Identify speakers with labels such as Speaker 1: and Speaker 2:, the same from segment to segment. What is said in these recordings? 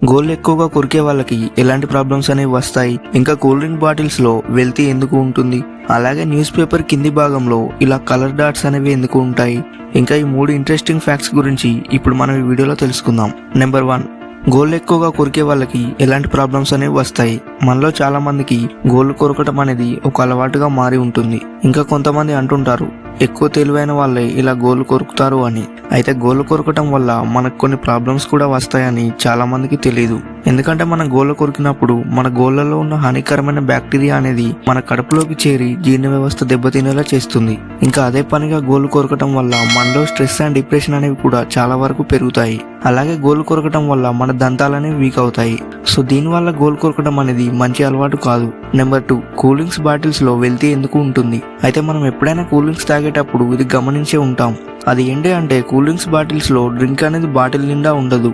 Speaker 1: గోళ్ళు ఎక్కువగా కొరికే వాళ్ళకి ఎలాంటి ప్రాబ్లమ్స్ అనేవి వస్తాయి, ఇంకా కూల్ డ్రింక్ బాటిల్స్ లో వెల్తీ ఎందుకు ఉంటుంది, అలాగే న్యూస్ పేపర్ కింది భాగంలో ఇలా కలర్ డాట్స్ అనేవి ఎందుకు ఉంటాయి, ఇంకా ఈ 3 ఇంట్రెస్టింగ్ ఫ్యాక్ట్స్ గురించి ఇప్పుడు మనం ఈ వీడియోలో తెలుసుకుందాం. నెంబర్ 1, గోళ్ళు ఎక్కువగా కొరికే వాళ్ళకి ఎలాంటి ప్రాబ్లమ్స్ అనేవి వస్తాయి. మనలో చాలా మందికి గోళ్ళు కొరకటం అనేది ఒక అలవాటుగా మారి ఉంటుంది. ఇంకా కొంతమంది అంటుంటారు ఎక్కువ తెలివైన వాళ్ళే ఇలా గోళ్ళు కొరుకుతారు అని. అయితే గోళ్ళు కొరకటం వల్ల మనకు కొన్ని ప్రాబ్లమ్స్ కూడా వస్తాయని చాలా మందికి తెలియదు. ఎందుకంటే మన గోళ్ళు కొరికినప్పుడు మన గోళ్ళలో ఉన్న హానికరమైన బ్యాక్టీరియా అనేది మన కడుపులోకి చేరి జీర్ణ వ్యవస్థ దెబ్బతినేలా చేస్తుంది. ఇంకా అదే పనిగా గోళ్ళు కొరకటం వల్ల మనలో స్ట్రెస్ అండ్ డిప్రెషన్ అనేవి కూడా చాలా వరకు పెరుగుతాయి. అలాగే గోళ్ళు కొరకటం వల్ల మన దంతాలు అనేవి వీక్ అవుతాయి. సో దీనివల్ల గోళ్ళు కొరకటం అనేది మంచి అలవాటు కాదు. నెంబర్ 2, కూల్ డ్రింక్స్ బాటిల్స్ లో వెల్తీ ఎందుకు ఉంటుంది. అయితే మనం ఎప్పుడైనా కూల్ డ్రింక్స్ తాగేటప్పుడు ఇది గమనించే ఉంటాం. అది ఏంటి అంటే కూల్ డ్రింక్స్ బాటిల్స్ లో డ్రింక్ అనేది బాటిల్ నిండా ఉండదు,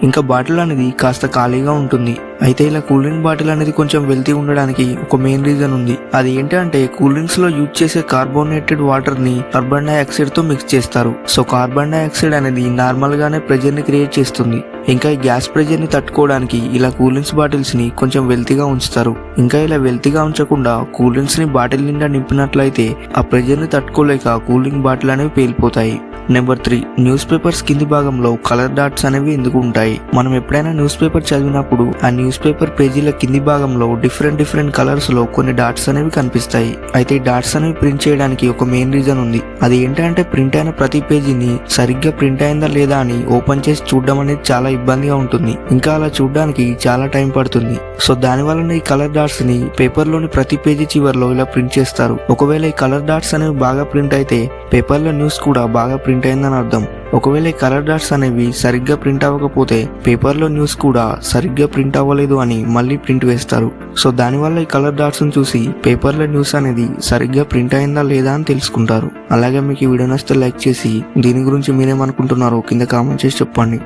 Speaker 1: ఇంకా బాటిల్ అనేది కాస్త ఖాళీగా ఉంటుంది. అయితే ఇలా కూల్ డ్రింక్ బాటిల్ అనేది కొంచెం వెల్తీ ఉండడానికి ఒక మెయిన్ రీజన్ ఉంది. అది ఏంటంటే కూల్ డ్రింక్స్ లో యూజ్ చేసే కార్బోనేటెడ్ వాటర్ ని కార్బన్ డైఆక్సైడ్ తో మిక్స్ చేస్తారు. సో కార్బన్ డైఆక్సైడ్ అనేది నార్మల్ గానే ప్రెజర్ ని క్రియేట్ చేస్తుంది. ఇంకా ఈ గ్యాస్ ప్రెజర్ ని తట్టుకోవడానికి ఇలా కూల్ డ్రింక్స్ బాటిల్స్ ని కొంచెం వెల్తీగా ఉంచుతారు. ఇంకా ఇలా వెల్తీగా ఉంచకుండా కూల్ డ్రింక్స్ ని బాటిల్ నిండా నింపినట్లయితే ఆ ప్రెజర్ ని తట్టుకోలేక కూల్ డ్రింక్ బాటిల్ అనేవి పేలిపోతాయి. నెంబర్ 3, న్యూస్ పేపర్స్ కింది భాగంలో కలర్ డాట్స్ అనేవి ఎందుకు ఉంటాయి. మనం ఎప్పుడైనా న్యూస్ పేపర్ చదివినప్పుడు ఆ న్యూస్ పేపర్ పేజీల కింది భాగంలో డిఫరెంట్ కలర్స్ లో కొన్ని డాట్స్ అనేవి కనిపిస్తాయి. అయితే ఈ డాట్స్ అనేవి ప్రింట్ చేయడానికి ఒక మెయిన్ రీజన్ ఉంది. అది ఏంటంటే ప్రింట్ అయిన ప్రతి పేజీని సరిగ్గా ప్రింట్ అయిందా లేదా అని ఓపెన్ చేసి చూడడం అనేది చాలా ఇబ్బందిగా ఉంటుంది. ఇంకా అలా చూడడానికి చాలా టైం పడుతుంది. సో దాని వలన ఈ కలర్ డాట్స్ ని పేపర్ లోని ప్రతి పేజీ చివర్లో ఇలా ప్రింట్ చేస్తారు. ఒకవేళ ఈ కలర్ డాట్స్ అనేవి బాగా ప్రింట్ అయితే పేపర్ లో న్యూస్ కూడా బాగా ప్రింట్ అయిందని అర్థం. ఒకవేళ ఈ కలర్ డాట్స్ అనేవి సరిగ్గా ప్రింట్ అవ్వకపోతే పేపర్ లో న్యూస్ కూడా సరిగ్గా ప్రింట్ అవ్వలేదు అని మళ్ళీ ప్రింట్ వేస్తారు. సో దానివల్ల ఈ కలర్ డాట్స్ ని చూసి పేపర్ లో న్యూస్ అనేది సరిగ్గా ప్రింట్ అయిందా లేదా అని తెలుసుకుంటారు. అలాగే మీకు ఈ వీడియో నచ్చితే లైక్ చేసి దీని గురించి మీరేమనుకుంటున్నారో కింద కామెంట్ చేసి చెప్పండి.